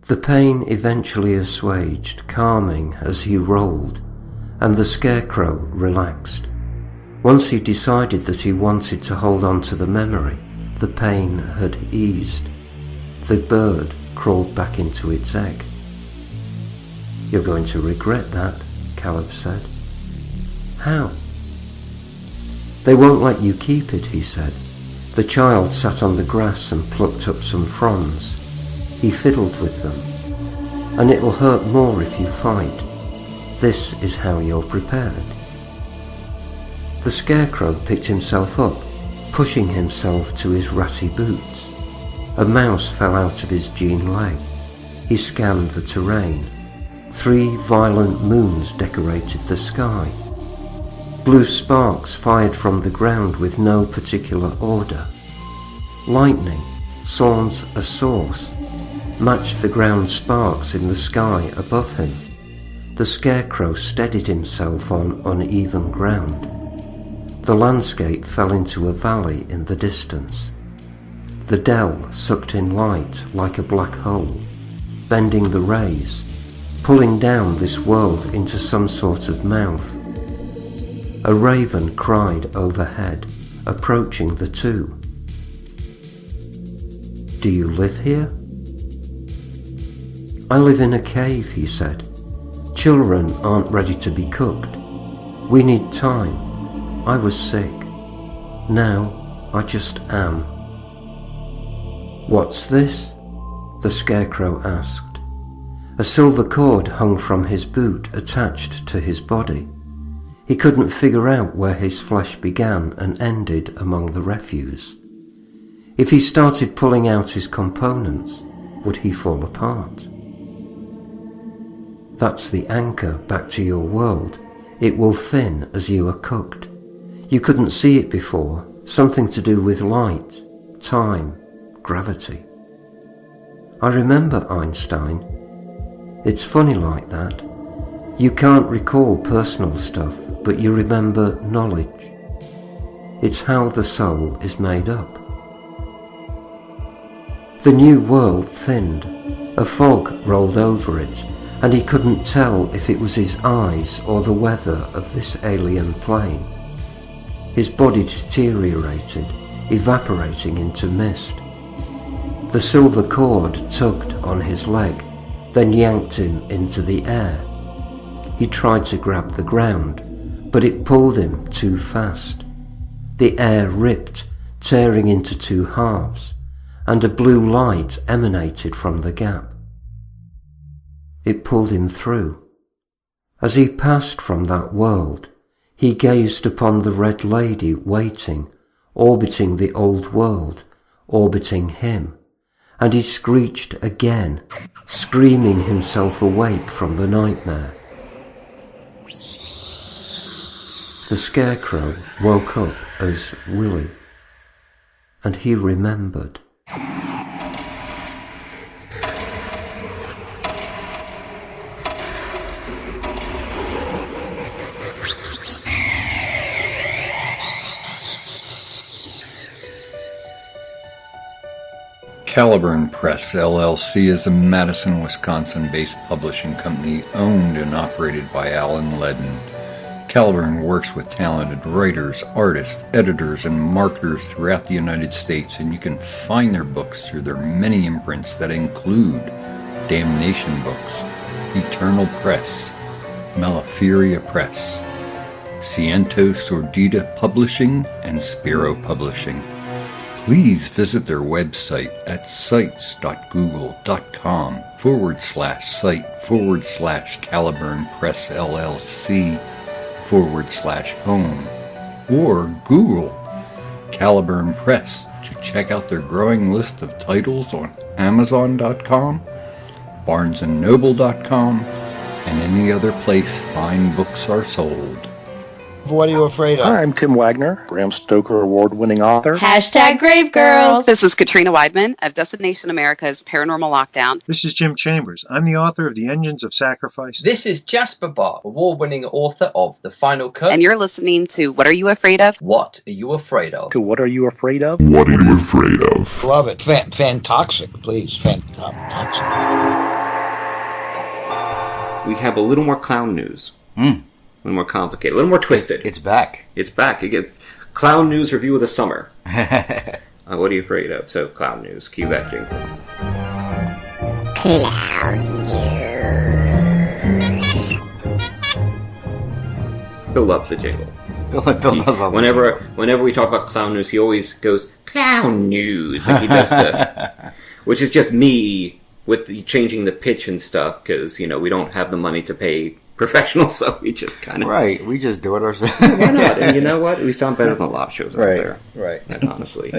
The pain eventually assuaged, calming as he rolled, and the scarecrow relaxed. Once he decided that he wanted to hold on to the memory, the pain had eased. The bird crawled back into its egg. You're going to regret that, Caleb said. How? They won't let you keep it, he said. The child sat on the grass and plucked up some fronds. He fiddled with them. And it'll hurt more if you fight. This is how you're prepared. The scarecrow picked himself up, pushing himself to his ratty boots. A mouse fell out of his jean leg. He scanned the terrain. 3 violent moons decorated the sky. Blue sparks fired from the ground with no particular order. Lightning, sans a source, matched the ground sparks in the sky above him. The scarecrow steadied himself on uneven ground. The landscape fell into a valley in the distance. The dell sucked in light like a black hole, bending the rays, pulling down this world into some sort of mouth. A raven cried overhead, approaching the two. Do you live here? I live in a cave, he said. Children aren't ready to be cooked. We need time. I was sick. Now I just am. What's this? The scarecrow asked. A silver cord hung from his boot, attached to his body. He couldn't figure out where his flesh began and ended among the refuse. If he started pulling out his components, would he fall apart? That's the anchor back to your world. It will thin as you are cooked. You couldn't see it before, something to do with light, time, gravity. I remember Einstein. It's funny like that. You can't recall personal stuff, but you remember knowledge. It's how the soul is made up. The new world thinned. A fog rolled over it, and he couldn't tell if it was his eyes or the weather of this alien plane. His body deteriorated, evaporating into mist. The silver cord tugged on his leg, then yanked him into the air. He tried to grab the ground, but it pulled him too fast. The air ripped, tearing into 2 halves, and a blue light emanated from the gap. It pulled him through. As he passed from that world, he gazed upon the Red Lady waiting, orbiting the old world, orbiting him, and he screeched again, screaming himself awake from the nightmare. The scarecrow woke up as Willie, and he remembered. Caliburn Press, LLC is a Madison, Wisconsin-based publishing company owned and operated by Alan Ledden. Caliburn works with talented writers, artists, editors, and marketers throughout the United States, and you can find their books through their many imprints that include Damnation Books, Eternal Press, Malaferia Press, Ciento Sordida Publishing, and Spiro Publishing. Please visit their website at sites.google.com/site/Caliburn Press LLC/home, or Google Caliburn Press to check out their growing list of titles on Amazon.com, BarnesandNoble.com, and any other place fine books are sold. What are you afraid of? Hi, I'm Tim Wagner, Bram Stoker award-winning author. Hashtag Grave Girls. This is Katrina Weidman of Destination America's Paranormal Lockdown. This is Jim Chambers. I'm the author of The Engines of Sacrifice. This is Jasper Barr, award-winning author of The Final Cut. And you're listening to What Are You Afraid Of? What Are You Afraid Of? To What Are You Afraid Of? What Are You Afraid Of? Love it. Fantoxic, please. Fantoxic. We have a little more clown news. A little more complicated, a little more twisted. It's back. It's back. You get clown news review of the summer. What are you afraid of? So, clown news. Cue that jingle. Clown news. Bill loves the jingle. Bill does love Whenever we talk about clown news, he always goes, clown news. Like he does which is just me with changing the pitch and stuff, because, we don't have the money to pay professionals, so we just kind of... Right, we just do it ourselves. Why not? And you know what? We sound better than a lot of shows out there. Right. Honestly.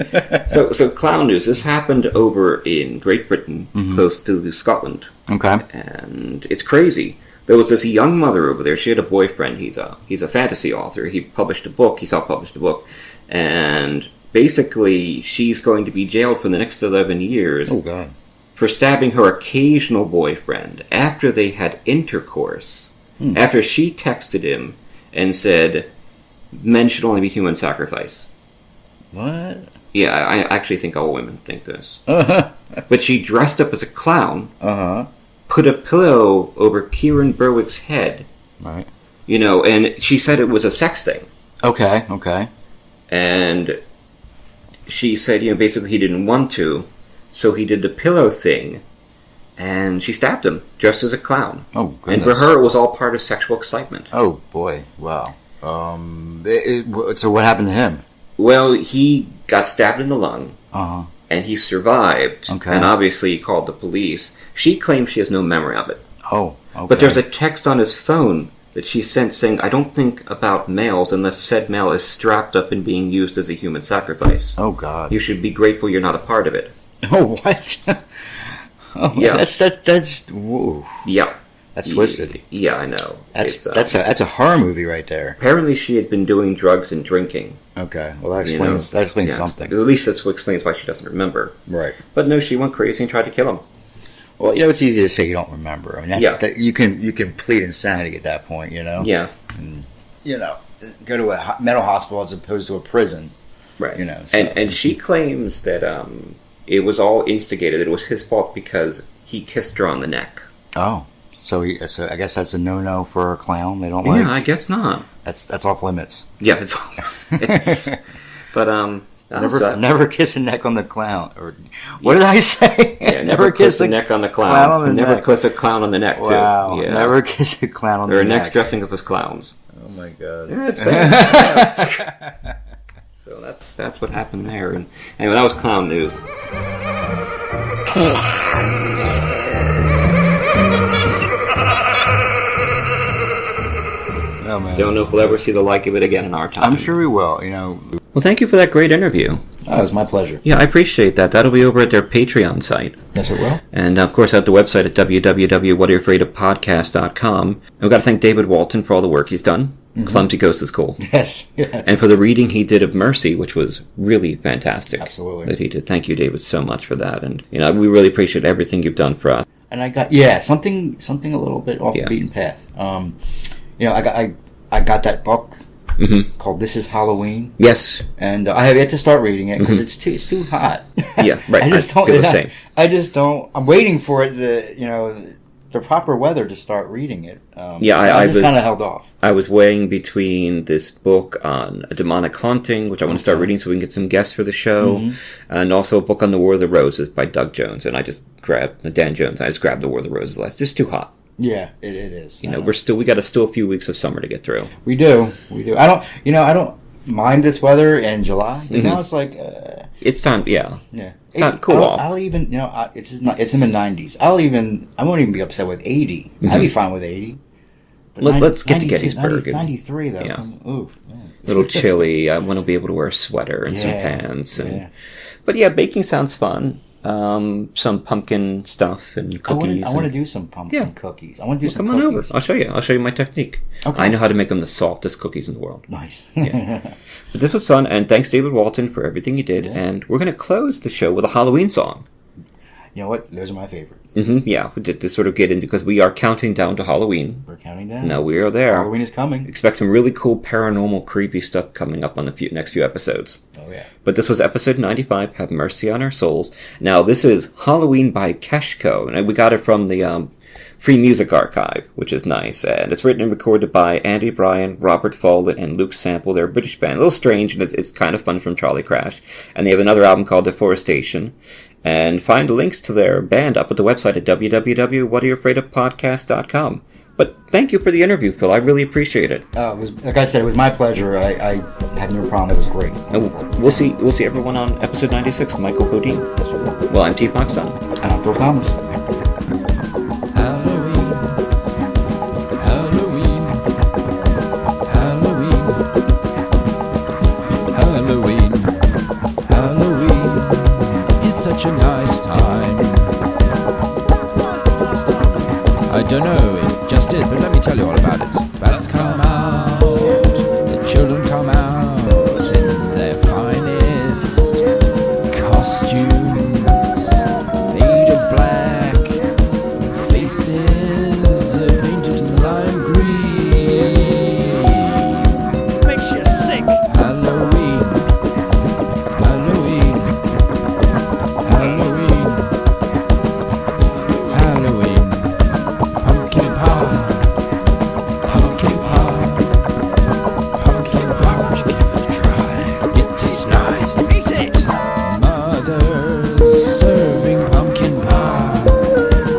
So clown news. This happened over in Great Britain, close to Scotland. Okay. And it's crazy. There was this young mother over there. She had a boyfriend. He's a fantasy author. He published a book. He self-published a book. And basically, she's going to be jailed for the next 11 years. Oh, God. For stabbing her occasional boyfriend after they had intercourse. After she texted him and said, men should only be human sacrifice. What? Yeah, I actually think all women think this. But she dressed up as a clown, put a pillow over Kieran Berwick's head. Right. And she said it was a sex thing. Okay. And she said, basically he didn't want to, so he did the pillow thing. And she stabbed him, dressed as a clown. Oh, goodness. And for her, it was all part of sexual excitement. Oh, boy. Wow. So what happened to him? Well, he got stabbed in the lung. And he survived. Okay. And obviously he called the police. She claims she has no memory of it. Oh, okay. But there's a text on his phone that she sent saying, I don't think about males unless said male is strapped up and being used as a human sacrifice. Oh, God. You should be grateful you're not a part of it. Oh, what? Oh, yeah. That's whoa. Yeah. That's twisted. Yeah, I know. That's a horror movie right there. Apparently she had been doing drugs and drinking. Okay. Well, that explains something. At least that's what explains why she doesn't remember. Right. But no, she went crazy and tried to kill him. Well, it's easy to say you don't remember. I mean, you can plead insanity at that point, Yeah. And, go to a mental hospital as opposed to a prison. Right. So. And she claims that it was all instigated. It was his fault because he kissed her on the neck. Oh. So I guess that's a no-no for a clown. They don't like. Yeah, I guess not. That's off limits. Yeah, it's off limits. But never kiss a neck on the clown. Or what did I say? Yeah, never kiss a neck on the clown. Never kiss a clown on the neck. Wow. Too. Yeah. Never kiss a clown on the neck. There are necks dressing up as clowns. Oh my God. Yeah, it's bad. So that's what happened there. And anyway, that was clown news. Oh, man. Don't know if we'll ever see the like of it again in our time. I'm sure we will. Well, thank you for that great interview. Oh, it was my pleasure. Yeah, I appreciate that. That'll be over at their Patreon site. Yes, it will. And, of course, at the website at www.whatareyouafraidofpodcast.com. And we've got to thank David Walton for all the work he's done. Mm-hmm. Clumsy Ghosts is cool. Yes. And for the reading he did of Mercy, which was really fantastic. Absolutely. That he did. Thank you, David, so much for that. And, we really appreciate everything you've done for us. And I got, something a little bit off the beaten path. I got that book called This Is Halloween. Yes. And I have yet to start reading it because it's too hot. Yeah, right. I just don't. Feel the same. I just don't. I'm waiting for it the proper weather to start reading it. I just kind of held off. I was weighing between this book on a demonic haunting, which I want to start reading so we can get some guests for the show, and also a book on the War of the Roses by Doug Jones. And I just grabbed Dan Jones. I just grabbed the War of the Roses last. Just too hot. Yeah, it is. We got still a few weeks of summer to get through. We do. I don't mind this weather in July. Now it's like it's time. Yeah. It's not cool off. I'll even it's in the 90s. I won't even be upset with 80. I'd be fine with 80. Let's get to Gettysburg. 93 though. Yeah. Oof. A little chilly. I want to be able to wear a sweater and some pants. But yeah, baking sounds fun. Some pumpkin stuff and cookies. I want to do some pumpkin cookies. I want to do some cookies. Come on over. I'll show you my technique. Okay. I know how to make them the softest cookies in the world. Nice. But this was fun, and thanks David Walton for everything you did. And we're going to close the show with a Halloween song. You know what? Those are my favorite. Yeah, we did to sort of get in because we are counting down to Halloween. We're counting down. No, we are there. Halloween is coming. Expect some really cool paranormal, creepy stuff coming up on the next few episodes. Oh, yeah. But this was episode 95, Have Mercy on Our Souls. Now, this is Halloween by Keshko, and we got it from the Free Music Archive, which is nice. And it's written and recorded by Andy Bryan, Robert Follett, and Luke Sample. They're a British band. A little strange, and it's kind of fun from Charlie Crash. And they have another album called Deforestation. And find links to their band up at the website at www.whatayouafraidofpodcast.com. But thank you for the interview, Phil. I really appreciate it. Like I said, it was my pleasure. I had no problem. It was great. And we'll see everyone on episode 96. Michael Bodine. Well, I'm T. Fox Dunham. And I'm Phil Thomas. Such a nice time. I don't know, it just is, but let me tell you all about it. Bats come out, the children come out in their finest costumes, made of black, faces painted in lime green. Makes you sick. Halloween, Halloween. Halloween, pumpkin pie, pumpkin pie, pumpkin pie, give it a try, it tastes nice, eat it! Mothers serving pumpkin pie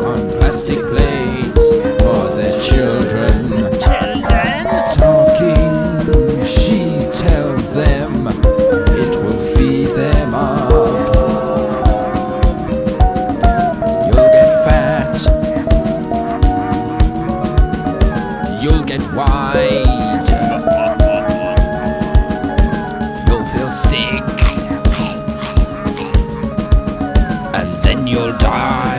on plastic plates for their children. Talking, she tells them it will feed them up. You'll get wide. You'll feel sick. And then you'll die.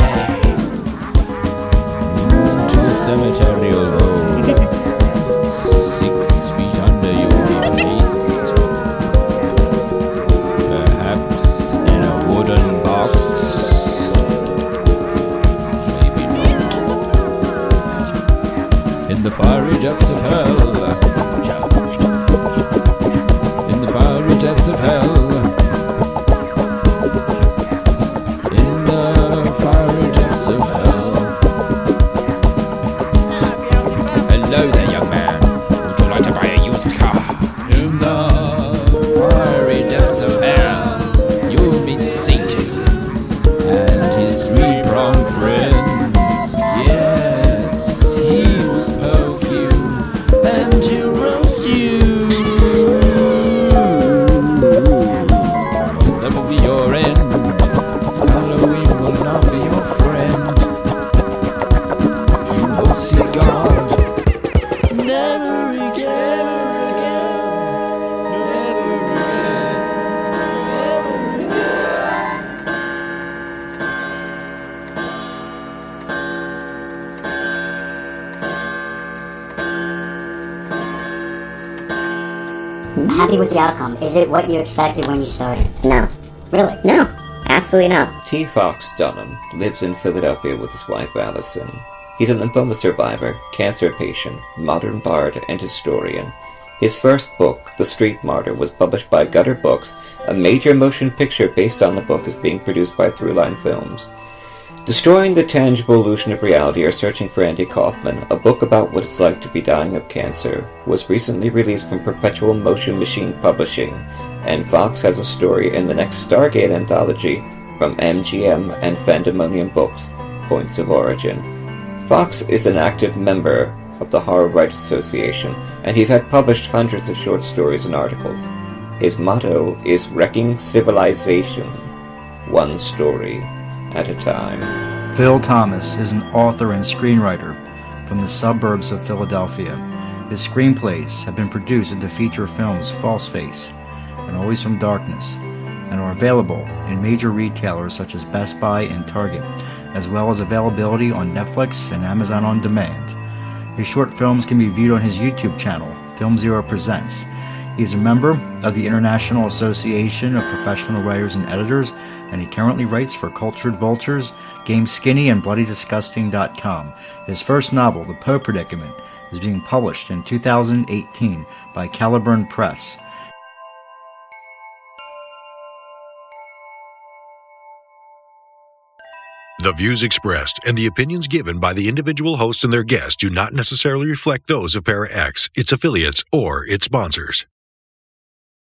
To the cemetery you'll go. 6 feet under you'll be placed. Perhaps in a wooden box. In the fiery depths of hell. In the fiery depths of hell. In the fiery depths of hell. Hello there, young man. Would you like to buy a used car? In the fiery depths of hell, you'll meet Satan and his three-pronged friends. Yes, he will poke you and he'll roast you. That will be your end. Halloween will not be your friend. You will see God. Never again. Happy with the outcome. Is it what you expected when you started? No. Really? No. Absolutely not. T. Fox Dunham lives in Philadelphia with his wife Allison. He's a lymphoma survivor, cancer patient, modern bard, and historian. His first book, The Street Martyr, was published by Gutter Books. A major motion picture based on the book is being produced by Throughline Films. Destroying the Tangible Illusion of Reality or Searching for Andy Kaufman, a book about what it's like to be dying of cancer, was recently released from Perpetual Motion Machine Publishing, and Fox has a story in the next Stargate anthology from MGM and Fandemonium Books, Points of Origin. Fox is an active member of the Horror Writers Association, and he's had published hundreds of short stories and articles. His motto is wrecking civilization, one story at a time. Phil Thomas is an author and screenwriter from the suburbs of Philadelphia. His screenplays have been produced into feature films False Face and Always from Darkness, and are available in major retailers such as Best Buy and Target, as well as availability on Netflix and Amazon On Demand. His short films can be viewed on his YouTube channel, Film Zero Presents. He is a member of the International Association of Professional Writers and Editors, and he currently writes for Cultured Vultures, Game Skinny, and BloodyDisgusting.com. His first novel, The Poe Predicament, is being published in 2018 by Caliburn Press. The views expressed and the opinions given by the individual host and their guests do not necessarily reflect those of Para X, its affiliates, or its sponsors.